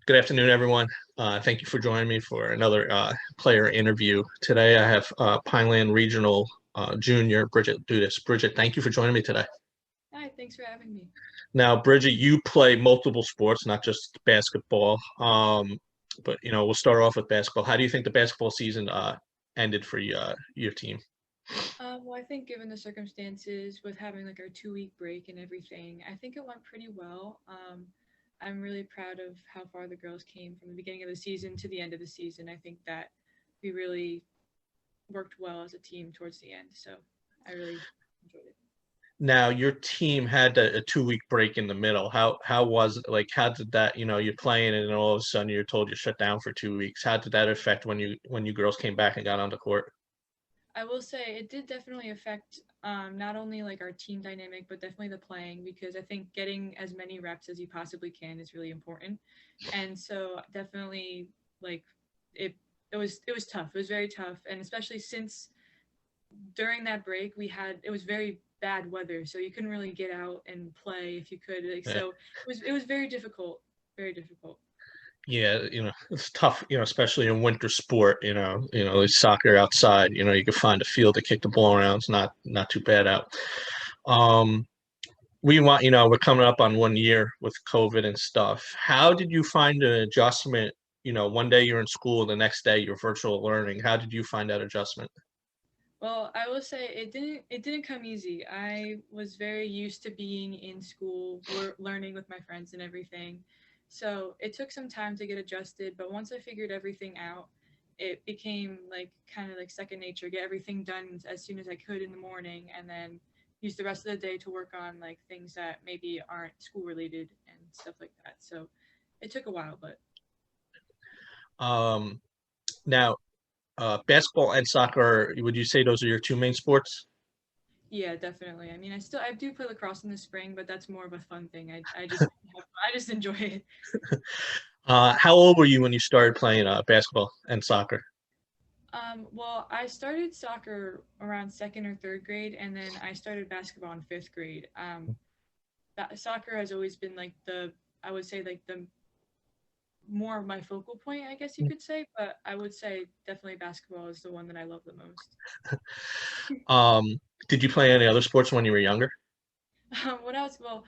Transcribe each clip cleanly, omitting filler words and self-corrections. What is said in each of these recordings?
Good afternoon, everyone. Thank you for joining me for another player interview. Today I have Pineland Regional Junior, Bridget Dudas. Bridget, thank you for joining me today. Hi, thanks for having me. Now, Bridget, you play multiple sports, not just basketball. But we'll start off with basketball. How do you think the basketball season ended for your team? Well, I think given the circumstances with having like our 2 week break and everything, I think it went pretty well. I'm really proud of how far the girls came from the beginning of the season to the end of the season. I think that we really worked well as a team towards the end, so I really enjoyed it. Now, your team had a 2 week break in the middle. How was it? Like, how did that? You're playing, and then all of a sudden you're told you're shut down for 2 weeks. How did that affect when you girls came back and got on the court? I will say it did definitely affect not only like our team dynamic, but definitely the playing because I think getting as many reps as you possibly can is really important. And so definitely like it it was tough. It was very tough, and especially since during that break it was very bad weather, so you couldn't really get out and play if you could. Like Yeah. so it was very difficult, very difficult. Yeah, it's tough, especially in winter sport, like soccer outside, you can find a field to kick the ball around. It's not too bad out. Um, we're coming up on 1 year with COVID and stuff. How did you find the adjustment? One day you're in school, the next day you're virtual learning. How did you find that adjustment? Well, I will say it didn't come easy. I was very used to being in school, learning with my friends and everything. So it took some time to get adjusted, but once I figured everything out, it became like kind of like second nature. Get everything done as soon as I could in the morning, and then use the rest of the day to work on like things that maybe aren't school related and stuff like that. So it took a while, but Um, Now, basketball and soccer, would you say those are your two main sports? yeah, definitely. I mean, I do play lacrosse in the spring, but that's more of a fun thing. I just enjoy it. How old were you when you started playing basketball and soccer? Well, I started soccer around second or third grade, and then I started basketball in fifth grade. Soccer has always been like I would say like the more of my focal point, I guess you could say. But I would say definitely basketball is the one that I love the most. Um, did you play any other sports when you were younger? When I was well,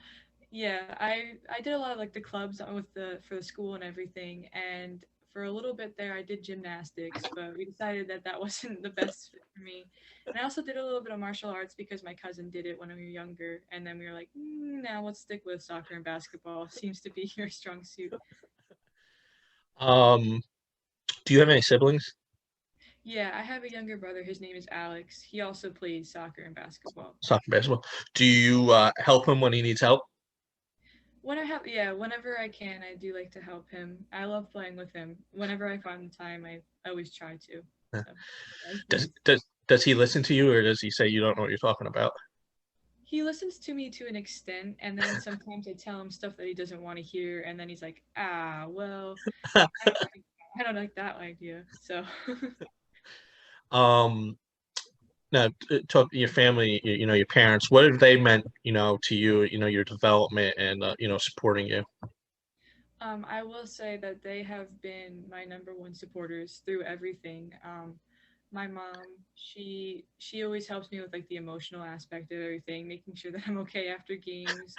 yeah, I did a lot of like the clubs with the for the school and everything, and for a little bit there I did gymnastics, but we decided that that wasn't the best fit for me. And I also did a little bit of martial arts because my cousin did it when we were younger, and then we were like, now let's stick with soccer and basketball. Seems to be your strong suit. Um, do you have any siblings? Yeah, I have a younger brother. His name is Alex. He also plays soccer and basketball. Soccer, basketball. Do you help him when he needs help? Whenever I can, I do like to help him. I love playing with him. Whenever I find the time, I always try to. So yeah, Does he's does does he listen to you, or does he say you don't know what you're talking about? he listens to me to an extent, and then sometimes I tell him stuff that he doesn't want to hear, and then he's like, ah, well, I don't like I don't like that idea. So um, Now, talk to your family, your parents. What have they meant, to you, your development and supporting you? I will say that they have been my number one supporters through everything. My mom, she always helps me with like the emotional aspect of everything, making sure that I'm okay after games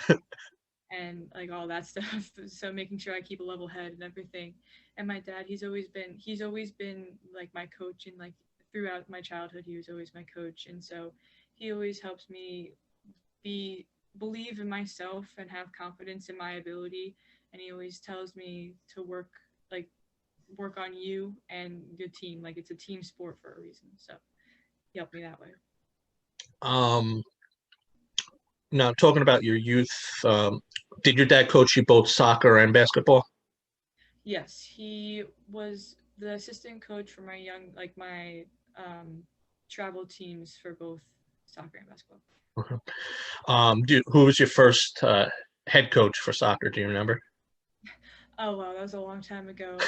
and like all that stuff. So making sure I keep a level head and everything. And my dad, he's always been like my coach and like throughout my childhood, he was always my coach. And so he always helps me be believe in myself and have confidence in my ability. And he always tells me to like work on you and your team. Like it's a team sport for a reason. So he helped me that way. Um, Now, talking about your youth, did your dad coach you both soccer and basketball? Yes, he was the assistant coach for my my travel teams for both soccer and basketball. Mhm. Who was your first head coach for soccer? Do you remember? Oh wow, that was a long time ago.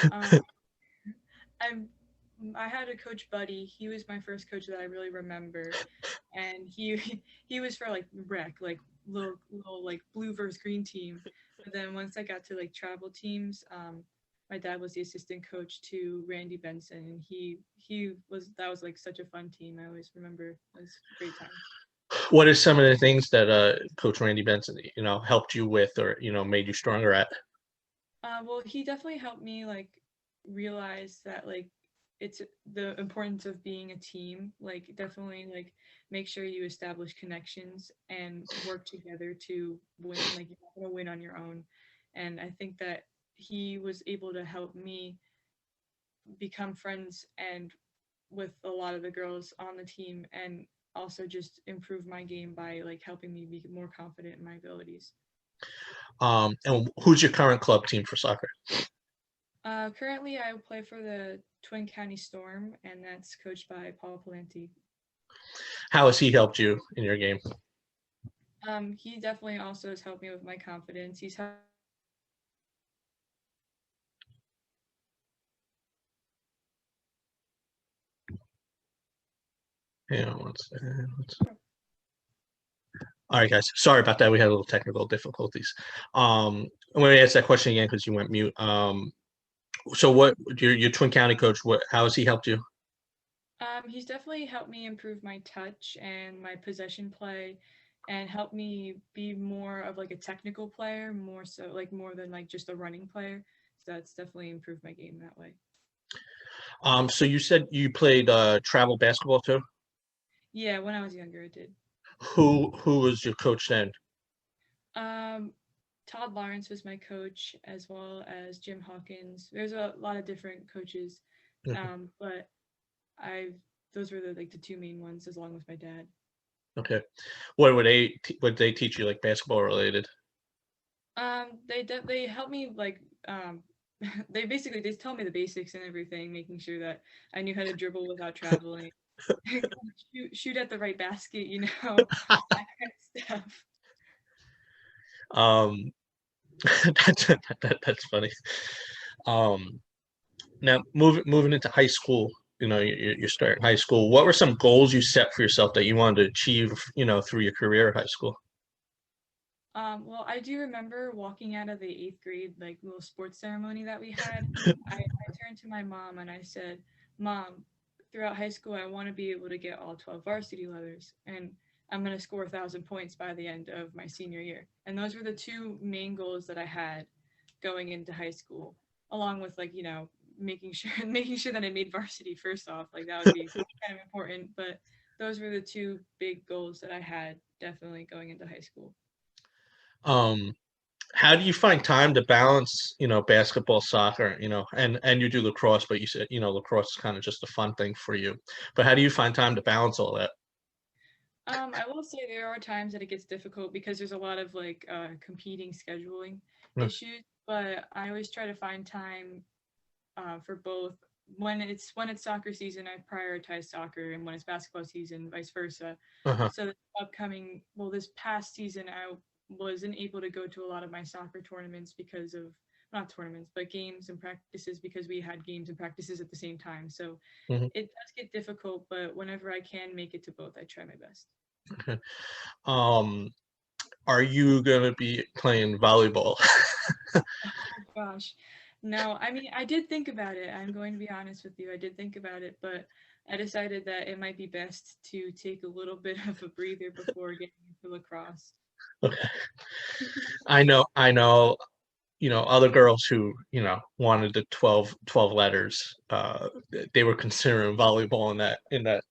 I'm I had a coach buddy. He was my first coach that I really remember, and he was for like rec, like little like blue versus green team. But then once I got to like travel teams, my dad was the assistant coach to Randy Benson, and he was that was like such a fun team. I always remember it was a great time. What are some of the things that Coach Randy Benson, helped you with, or made you stronger at? Well, he definitely helped me like realize that like it's the importance of being a team. Like definitely like make sure you establish connections and work together to win. Like you're not gonna win on your own. And I think that he was able to help me become friends and with a lot of the girls on the team and also just improve my game by like helping me be more confident in my abilities. And who's your current club team for soccer? Currently, I play for the Twin County Storm, and that's coached by Paul Pallanti. How has he helped you in your game? He definitely also has helped me with my confidence. He's helped Yeah, all right, guys. Sorry about that. We had a little technical difficulties. I'm going to ask that question again because you went mute. So what your Twin County coach? How has he helped you? he's definitely helped me improve my touch and my possession play, and helped me be more of like a technical player, more so like more than like just a running player. So that's definitely improved my game that way. So you said you played travel basketball too. Yeah, when I was younger, I did. Who was your coach then? Um, Todd Lawrence was my coach, as well as Jim Hawkins. There's a lot of different coaches, but I those were the like the two main ones, along with my dad. Okay. What would they teach you, like basketball related? They helped me like they basically just tell me the basics and everything, making sure that I knew how to dribble without traveling, shoot at the right basket, that kind of stuff. Um, that's funny. Um, Now moving into high school, you're starting high school. What were some goals you set for yourself that you wanted to achieve, through your career at high school? Well, I do remember walking out of the eighth grade like little sports ceremony that we had. I turned to my mom and I said, "Mom, throughout high school, I want to be able to get all 12 varsity letters, and I'm gonna score 1,000 points by the end of my senior year." And those were the two main goals that I had going into high school, along with like making sure making sure that I made varsity first off. Like that would be kind of important, but those were the two big goals that I had definitely going into high school. Um, how do you find time to balance, basketball, soccer, and you do lacrosse, but you said, lacrosse is kind of just a fun thing for you. But how do you find time to balance all that? I will say there are times that it gets difficult because there's a lot of like competing scheduling Mm. issues, but I always try to find time for both. When it's soccer season, I prioritize soccer, and when it's basketball season, vice versa. Uh-huh. So this past season, I wasn't able to go to a lot of my soccer tournaments because of not tournaments, but games and practices because we had games and practices at the same time. So Hmm. it does get difficult, but whenever I can make it to both, I try my best. Okay. Um, are you gonna be playing volleyball? Oh gosh. No, I mean, I did think about it. I'm going to be honest with you. I did think about it, but I decided that it might be best to take a little bit of a breather before getting into lacrosse. Okay. I know, other girls who, wanted the 12 letters, they were considering volleyball in that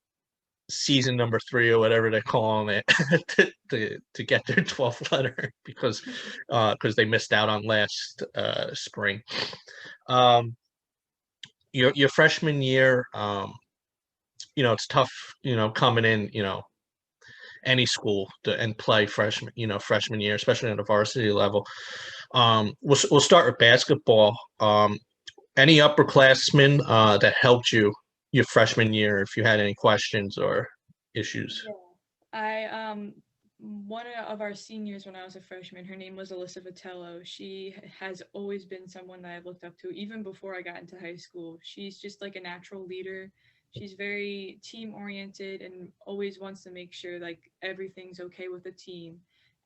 season number 3 or whatever they're calling it to get their 12th letter because they missed out on last spring. Um, your freshman year, it's tough, coming in, any school and play freshman year, especially at the varsity level. We'll start with basketball. Any upperclassmen that helped you your freshman year, if you had any questions or issues? Yeah. I one of our seniors when I was a freshman, her name was Alyssa Vitello. She has always been someone that I've looked up to even before I got into high school. She's just like a natural leader. She's very team oriented and always wants to make sure like everything's okay with the team.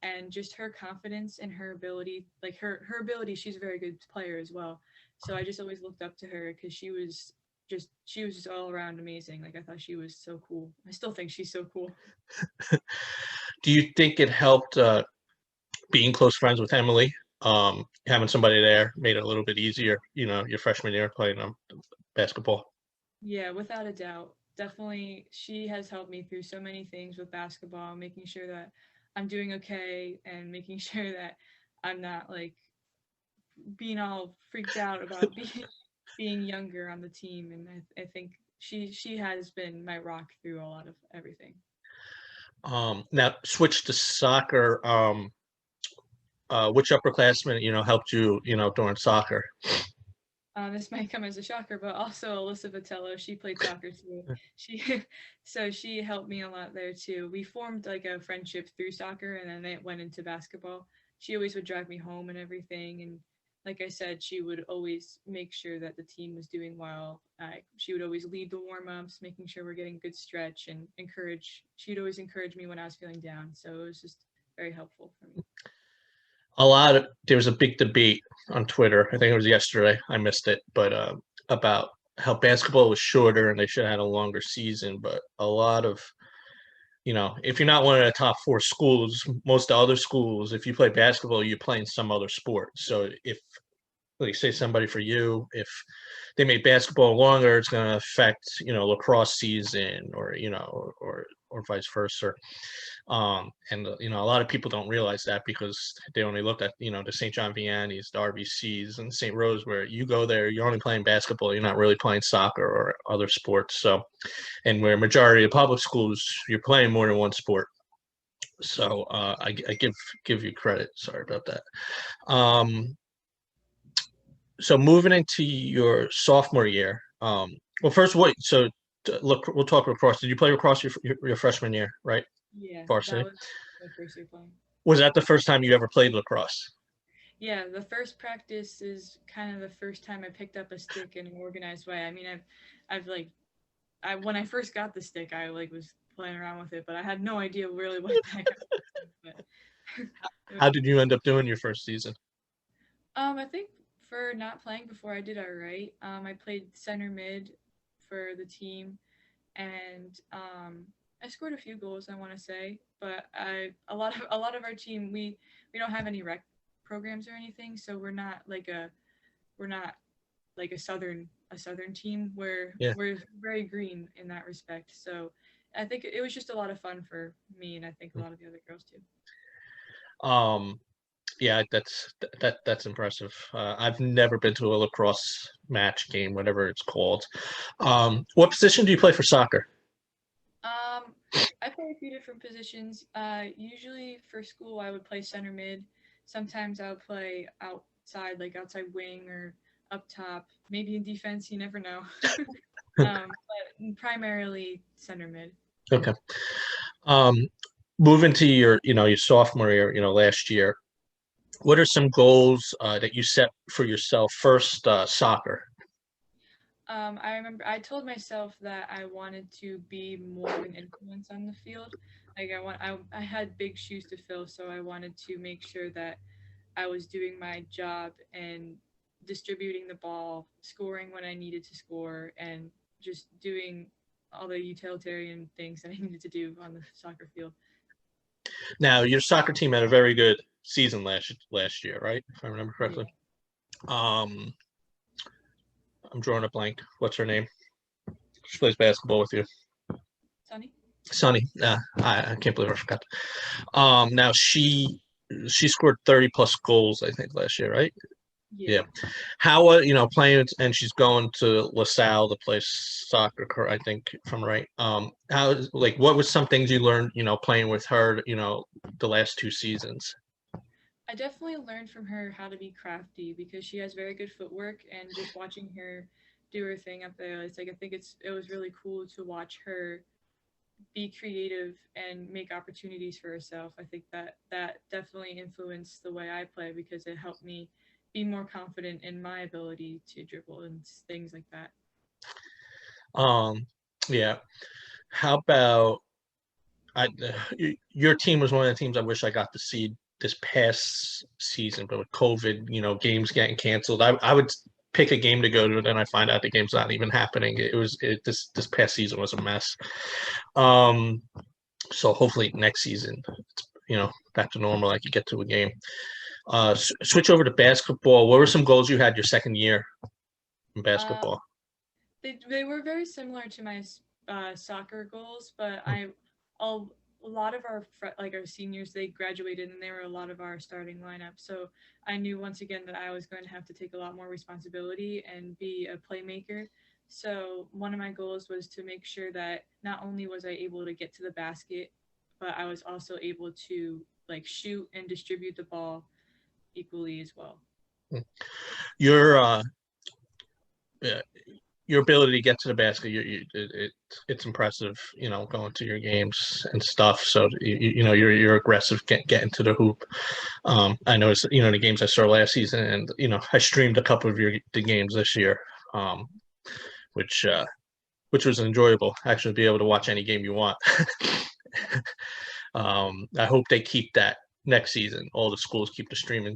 and just her confidence and her ability, like her ability, she's a very good player as well. So I just always looked up to her because she was just all around amazing. Like I thought she was so cool. I still think she's so cool. Do you think it helped being close friends with Emily? Having somebody there made it a little bit easier, your freshman year playing basketball. Yeah, without a doubt. Definitely, she has helped me through so many things with basketball, making sure that I'm doing okay and making sure that I'm not like being all freaked out about being younger on the team. And I think she has been my rock through a lot of everything. Now switch to soccer. Which upperclassmen, helped you, during soccer? This might come as a shocker, but also Alyssa Vitello, she played soccer too. She so she helped me a lot there too. We formed like a friendship through soccer, and then it went into basketball. She always would drive me home and everything, and like I said, she would always make sure that the team was doing well. She would always lead the warm ups, making sure we're getting good stretch and encourage. She'd always encourage me when I was feeling down, so it was just very helpful for me. There was a big debate on Twitter. I think it was yesterday. I missed it, but about how basketball was shorter and they should have had a longer season. But a lot of, if you're not one of the top four schools, most other schools, if you play basketball, you play in some other sport. So if, like, say somebody for you, if they made basketball longer, it's going to affect, lacrosse season, or, or vice versa. And a lot of people don't realize that because they only look at, the St. John Vianney's, the RBCs, and St. Rose, where you go there, you're only playing basketball, you're not really playing soccer or other sports. So, and where majority of public schools, you're playing more than one sport. So I give you credit. Sorry about that. So moving into your sophomore year, well, first, wait. So look, we'll talk lacrosse. Did you play lacrosse your freshman year, right? Yeah, that Varsity. was my first year playing. Was that the first time you ever played lacrosse? Yeah, the first practice is kind of the first time I picked up a stick in an organized way. I mean, I've like, I when I first got the stick, I like was playing around with it, but I had no idea really what the heck I was doing. But How did you end up doing your first season? I think for not playing before, I did all right. I played center mid for the team, and I scored a few goals. I want to say, but a lot of our team we don't have any rec programs or anything, so we're not like a southern team where Yeah. we're very green in that respect. So I think it was just a lot of fun for me, and I think a lot of the other girls too. Um, yeah, that's impressive. I've never been to a lacrosse match game, whatever it's called. What position do you play for soccer? Um, I play a few different positions. Usually for school, I would play center mid. Sometimes I would play outside, like outside wing or up top. Maybe in defense, you never know. But primarily center mid. Okay. Um, moving to your sophomore year, last year. What are some goals that you set for yourself? First, soccer. I remember I told myself that I wanted to be more of an influence on the field. Like I had big shoes to fill, so I wanted to make sure that I was doing my job and distributing the ball, scoring when I needed to score, and just doing all the utilitarian things that I needed to do on the soccer field. Now, your soccer team had a very good season last year, right? If I remember Yeah. correctly. Um, I'm drawing a blank. What's her name? She plays basketball with you. Sunny? Sunny. I can't believe I forgot. Now she scored 30 plus goals, I think, last year, right? Yeah. Yeah. How playing, and she's going to LaSalle to play soccer, I think, if I'm right. How, like, what was some things you learned, playing with her, the last two seasons? I definitely learned from her how to be crafty because she has very good footwork and just watching her do her thing up there, it's like I think it was really cool to watch her be creative and make opportunities for herself. I think that definitely influenced the way I play because it helped me be more confident in my ability to dribble and things like that. Um, yeah. How about Your team was one of the teams I wish I got to see this past season, but with COVID, games getting canceled, I would pick a game to go to, and then I find out the game's not even happening. This past season was a mess. So hopefully next season, back to normal, I could get to a game. Switch over to basketball. What were some goals you had your second year in basketball? They were very similar to my soccer goals, but a lot of our our seniors, they graduated and they were a lot of our starting lineup. So I knew once again that I was going to have to take a lot more responsibility and be a playmaker. So one of my goals was to make sure that not only was I able to get to the basket, but I was also able to shoot and distribute the ball equally as well. Your your ability to get to the basket, it's impressive. Going to your games and stuff. So you're aggressive getting to the hoop. I noticed the games I saw last season, and I streamed a couple of the games this year, which was enjoyable. Actually, be able to watch any game you want. I hope they keep that next season. All the schools keep the streaming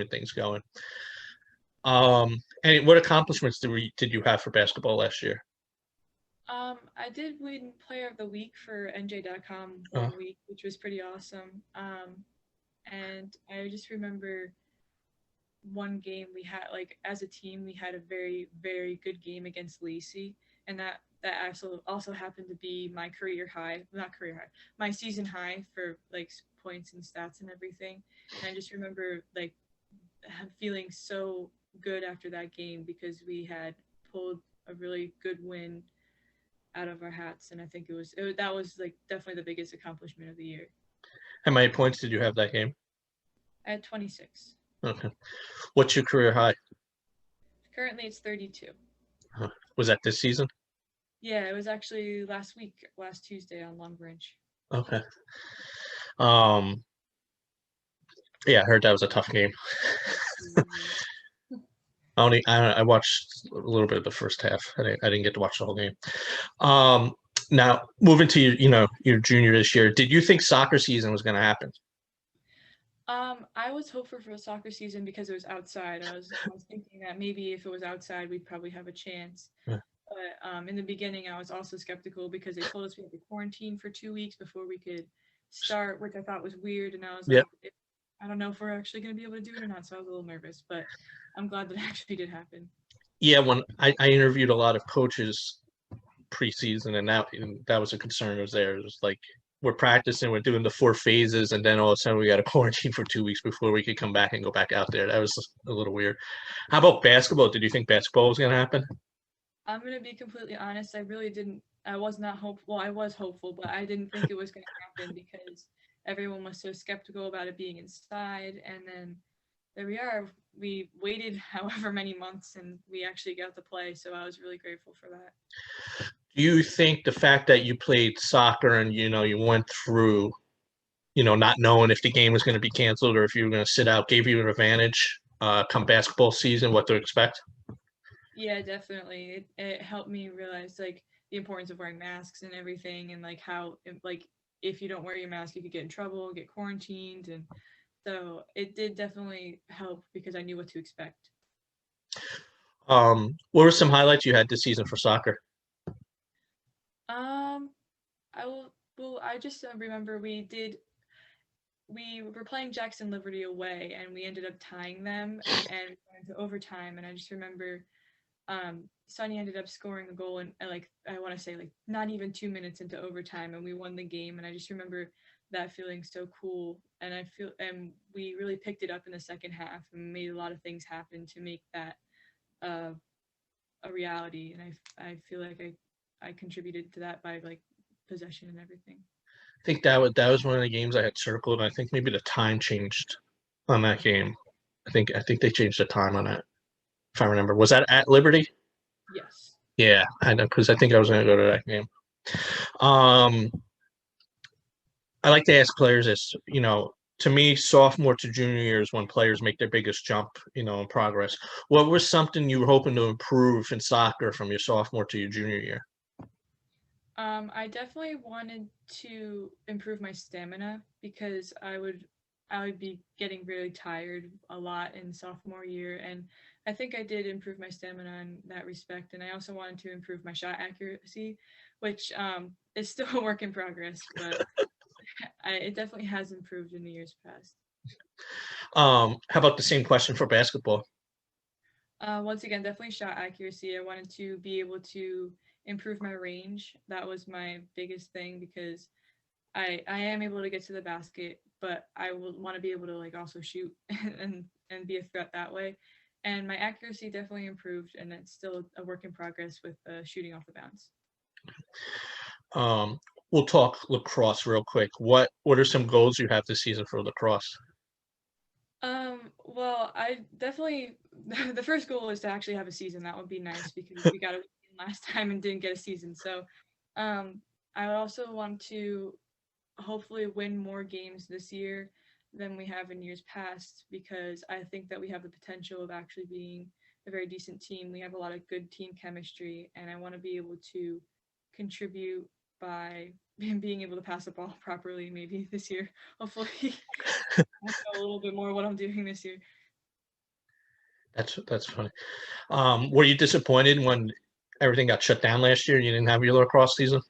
things going. And what accomplishments did you have for basketball last year? I did win Player of the Week for NJ.com one week, which was pretty awesome. And I just remember one game we had, as a team, we had a very, very good game against Lacey, and that also happened to be my my season high for points and stats and everything. And I just remember feeling so good after that game because we had pulled a really good win out of our hats, and I think that was definitely the biggest accomplishment of the year. How many points did you have that game? I had 26. Okay. What's your career high? Currently, it's 32. Was that this season? Yeah, it was actually last Tuesday on Long Branch. Okay. Yeah, I heard that was a tough game. I watched a little bit of the first half. I didn't get to watch the whole game. Now moving to your junior this year, did you think soccer season was going to happen? I was hopeful for a soccer season because it was outside. I was thinking that maybe if it was outside, we'd probably have a chance. Yeah. But in the beginning, I was also skeptical because they told us we had to quarantine for 2 weeks before we could start, which I thought was weird. And I was like, I don't know if we're actually going to be able to do it or not. So I was a little nervous, but I'm glad that it actually did happen. Yeah, when I interviewed a lot of coaches preseason, and that was a concern. Was there? It was like, we're practicing, we're doing the 4 phases, and then all of a sudden we got to quarantine for 2 weeks before we could come back and go back out there. That was a little weird. How about basketball? Did you think basketball was going to happen? I'm going to be completely honest. I really didn't. I was not hopeful. I was hopeful, but I didn't think it was going to happen because everyone was so skeptical about it being inside. And then there we are. We waited however many months and we actually got to play. So I was really grateful for that. Do you think the fact that you played soccer and, you went through, not knowing if the game was going to be canceled or if you were going to sit out, gave you an advantage come basketball season, what to expect? Yeah, definitely. It helped me realize the importance of wearing masks and everything, and how if you don't wear your mask, you could get in trouble, get quarantined, and so it did definitely help because I knew what to expect. What were some highlights you had this season for soccer? I just remember we were playing Jackson Liberty away, and we ended up tying them and went to overtime. And I just remember Sonny ended up scoring a goal, and I want to say not even 2 minutes into overtime, and we won the game. And I just remember that feeling so cool. And we really picked it up in the second half and made a lot of things happen to make that a reality. And I feel like I contributed to that by possession and everything. I think that was one of the games I had circled. I think maybe the time changed on that game. I think they changed the time on that, if I remember. Was that at Liberty? Yes. Yeah, I know, because I think I was going to go to that game. I like to ask players this, to me, sophomore to junior year is when players make their biggest jump, in progress. What was something you were hoping to improve in soccer from your sophomore to your junior year? I definitely wanted to improve my stamina because I would be getting really tired a lot in sophomore year, and I think I did improve my stamina in that respect. And I also wanted to improve my shot accuracy, which is still a work in progress, but it definitely has improved in the years past. How about the same question for basketball? Once again, definitely shot accuracy. I wanted to be able to improve my range. That was my biggest thing because I am able to get to the basket, but I will want to be able to like also shoot and be a threat that way. And my accuracy definitely improved, and it's still a work in progress with shooting off the bounce. Um, we'll talk lacrosse real quick. What are some goals you have this season for lacrosse? Well, I definitely the first goal is to actually have a season. That would be nice because we got a season last time and didn't get a season. So, um, I would also want to hopefully win more games this year than we have in years past because I think that we have the potential of actually being a very decent team. We have a lot of good team chemistry, and I want to be able to contribute by being able to pass the ball properly maybe this year. Hopefully, I know a little bit more what I'm doing this year. That's funny. Were you disappointed when everything got shut down last year? You didn't have your lacrosse season?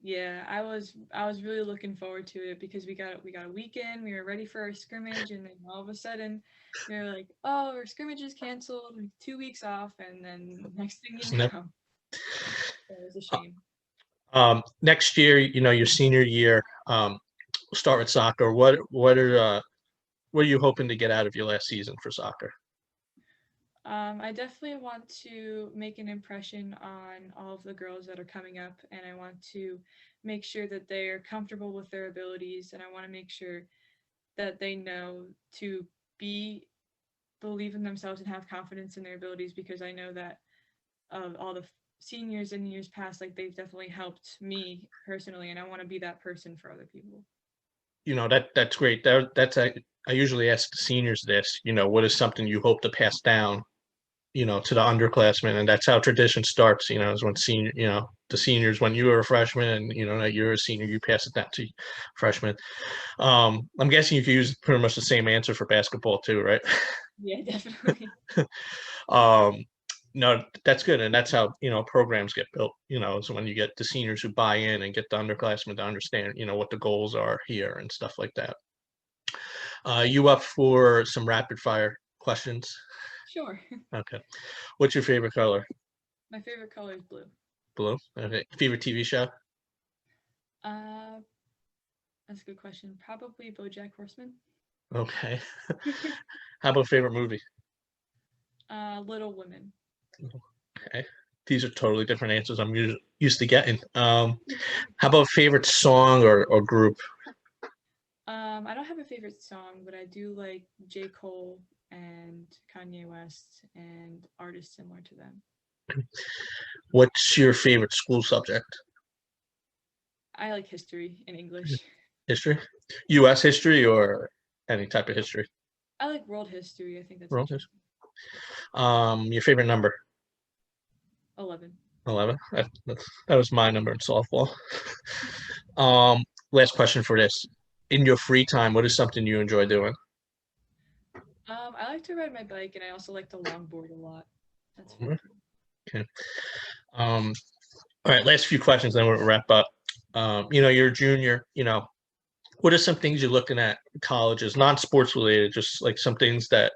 Yeah, I was really looking forward to it because we got a weekend, we were ready for our scrimmage, and then all of a sudden we were like, oh, our scrimmage is canceled, like 2 weeks off, and then next thing you Isn't it? know, it was a shame. Next year, your senior year, we'll start with soccer. What are you hoping to get out of your last season for soccer? I definitely want to make an impression on all of the girls that are coming up, and I want to make sure that they are comfortable with their abilities, and I want to make sure that they know to be believe in themselves and have confidence in their abilities because I know that all the seniors in years past, like they've definitely helped me personally, and I want to be that person for other people. That's great. I usually ask the seniors this. What is something you hope to pass down, to the underclassmen, and that's how tradition starts. Is when the seniors when you were a freshman, and that you're a senior, you pass it down to freshmen. I'm guessing you could use pretty much the same answer for basketball too, right? Yeah, definitely. um, no, that's good, and that's how programs get built. So when you get the seniors who buy in and get the underclassmen to understand, what the goals are here and stuff like that. You up for some rapid fire questions? Sure. Okay. What's your favorite color? My favorite color is blue. Blue. Okay. Favorite TV show? Uh, that's a good question. Probably BoJack Horseman. Okay. How about favorite movie? Little Women. Okay. These are totally different answers I'm used to getting. How about favorite song or group? I don't have a favorite song, but I do like J. Cole and Kanye West and artists similar to them. What's your favorite school subject? I like history and English. History? U.S. history or any type of history? I like world history. I think that's World history. interesting. Your favorite number? 11. 11. That was my number in softball. Um, Last question for this. In your free time, what is something you enjoy doing? I like to ride my bike and I also like to longboard a lot. That's fun too. Okay. Um, all right, last few questions, then we'll wrap up. You're a junior, what are some things you're looking at colleges, non-sports related, just like some things that,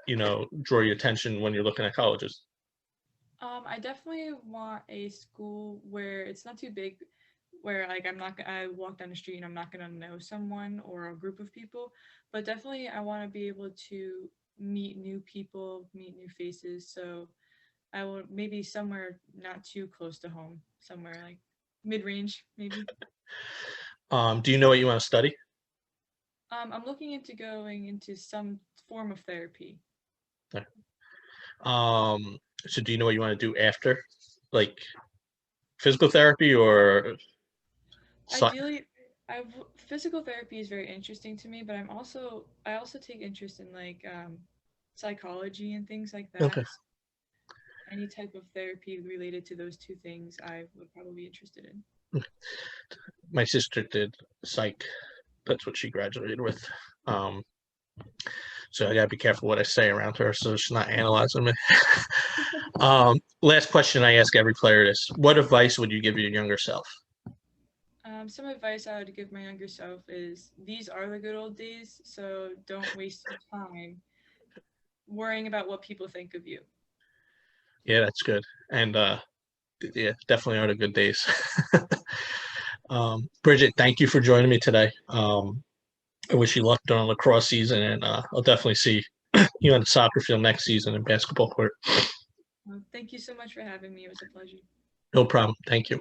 draw your attention when you're looking at colleges? I definitely want a school where it's not too big, where like I walk down the street and I'm not gonna know someone or a group of people, but definitely I want to be able to meet new people, meet new faces. So I will maybe somewhere not too close to home, somewhere like mid-range maybe. Do you know what you want to study? I'm looking into going into some form of therapy. Um, so do you know what you want to do after? Like physical therapy or psych? Ideally, physical therapy is very interesting to me, but I also take interest in like psychology and things like Okay. that. Any type of therapy related to those two things, I would probably be interested in. My sister did psych. That's what she graduated with. Um, so I gotta be careful what I say around her, so she's not analyzing me. Last question I ask every player is: what advice would you give your younger self? Some advice I would give my younger self is these are the good old days, so don't waste your time worrying about what people think of you. Yeah, that's good. And yeah, definitely are the good days. Bridget, thank you for joining me today. I wish you luck during lacrosse season, and I'll definitely see you on the soccer field next season and basketball court. Thank you so much for having me. It was a pleasure. No problem. Thank you.